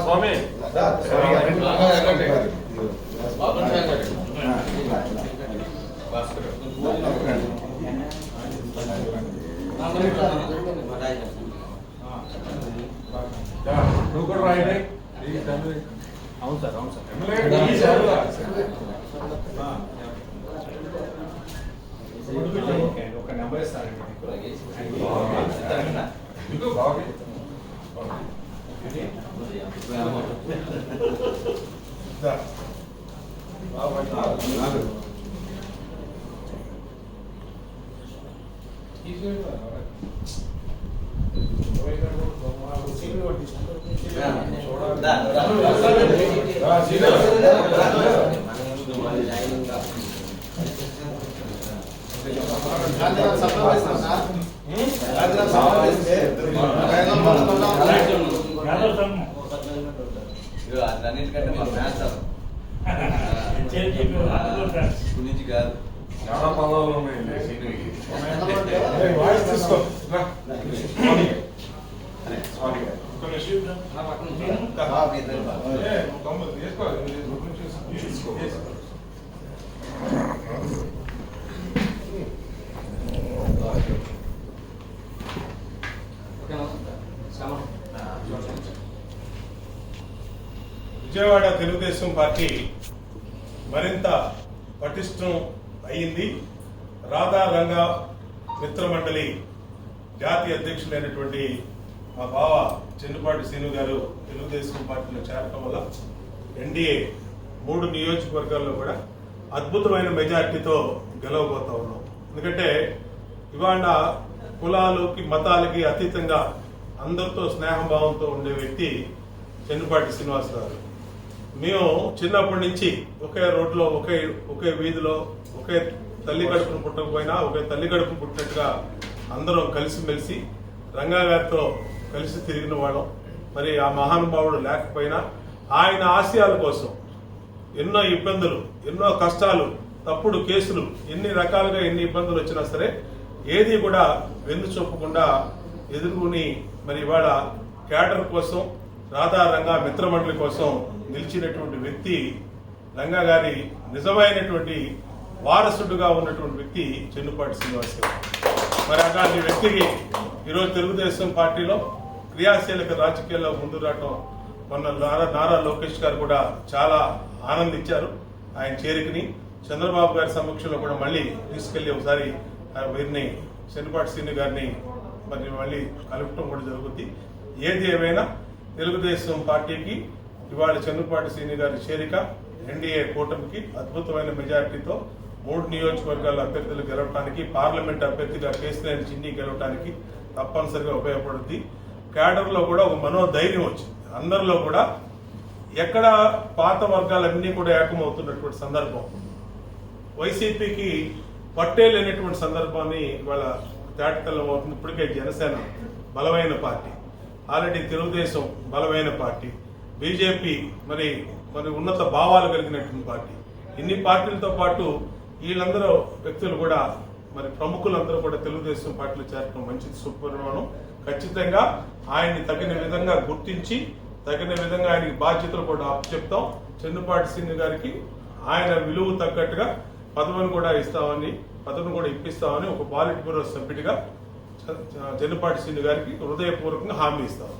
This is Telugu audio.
స్వామి నువ్వు కూడా రాయండి. అవును సార్, అవును సార్. ఒక నెంబర్ ఇస్తానండి బాగా అన్నిటికంటే మా మ్యాథ్స్ గురించి కాదు, చాలా పదాలు ఉన్నాయండి. విజయవాడ తెలుగుదేశం పార్టీ మరింత పటిష్టం అయింది. రాధా రంగా మిత్రమండలి జాతీయ అధ్యక్షులైనటువంటి మా బావ చెన్నుపాటి శ్రీను గారు తెలుగుదేశం పార్టీలో చేరటం వల్ల ఎన్డీఏ 3 నియోజకవర్గాల్లో కూడా అద్భుతమైన మెజార్టీతో గెలవబోతా ఉన్నాం. ఎందుకంటే ఇవాళ కులాలకి మతాలకి అతీతంగా అందరితో స్నేహభావంతో ఉండే వ్యక్తి చెన్నుపాటి శ్రీనివాసరావు. మేము చిన్నప్పటి నుంచి ఒకే రోడ్లో ఒకే వీధిలో ఒకే తల్లి గడుపును పుట్టకపోయినా ఒకే తల్లి గడుపు పుట్టినట్టుగా అందరం కలిసిమెలిసి రంగా గారితో కలిసి తిరిగిన వాళ్ళం. మరి ఆ మహానుభావుడు లేకపోయినా ఆయన ఆశయాల కోసం ఎన్నో ఇబ్బందులు, ఎన్నో కష్టాలు, తప్పుడు కేసులు, ఎన్ని రకాలుగా ఎన్ని ఇబ్బందులు వచ్చినా సరే ఏది కూడా వెన్ను చూపకుండా ఎదుర్కొని మరి ఇవాళ క్యాడర్ కోసం, రాధా రంగా మిత్రమండలి కోసం నిలిచినటువంటి వ్యక్తి రంగా గారి నిజమైనటువంటి వారసుడుగా ఉన్నటువంటి వ్యక్తి చెన్నుపాటి శ్రీనివాసరావు. మరి అలాంటి వ్యక్తికి ఈరోజు తెలుగుదేశం పార్టీలో క్రియాశీలక రాజకీయాల్లో ముందు రావటం మొన్న నారా లోకేష్ గారు కూడా చాలా ఆనందించారు. ఆయన చేరికని చంద్రబాబు గారి సమక్షంలో కూడా మళ్ళీ తీసుకెళ్లి ఒకసారి వీరిని చెన్నుపాటి శ్రీను గారిని మరి మళ్ళీ కలపటం కూడా జరుగుద్ది. ఏది ఏమైనా తెలుగుదేశం పార్టీకి ఇవాళ చెన్నుపాటి శ్రీను గారి చేరిక ఎన్డీఏ కూటమికి అద్భుతమైన మెజార్టీతో 3 నియోజకవర్గాల అభ్యర్థులు గెలవడానికి, పార్లమెంట్ అభ్యర్థిగా కేసీఆర్ చిన్ని గెలవడానికి తప్పనిసరిగా ఉపయోగపడుద్ది. క్యాడర్లో కూడా ఒక మనోధైర్యం వచ్చింది. అందరిలో కూడా ఎక్కడ పాత వర్గాలన్నీ కూడా ఏకమవుతున్నటువంటి సందర్భం, వైసీపీకి పట్టేలేనటువంటి సందర్భాన్ని ఇవాళ తేటతెల్లం అవుతుంది. ఇప్పటికే జనసేన బలమైన పార్టీ, ఆల్రెడీ తెలుగుదేశం బలమైన పార్టీ, బీజేపీ మరి ఉన్నత భావాలు కలిగినటువంటి పార్టీ. ఇన్ని పార్టీలతో పాటు వీళ్ళందరూ వ్యక్తులు కూడా మరి ప్రముఖులందరూ కూడా తెలుగుదేశం పార్టీలో చేరడం మంచిది, సుపరిమాణం. ఖచ్చితంగా ఆయన్ని తగిన విధంగా గుర్తించి తగిన విధంగా ఆయనకి బాధ్యతలు కూడా అప్పచెప్తాం. చెన్నుపాటి శ్రీను గారికి ఆయన విలువ తగ్గట్టుగా పదవిని కూడా ఇప్పిస్తామని ఒక పాలిట్ బ్యూరో సభ్యుడిగా చెన్నుపాటి శ్రీను గారికి హృదయపూర్వకంగా హామీ ఇస్తాం.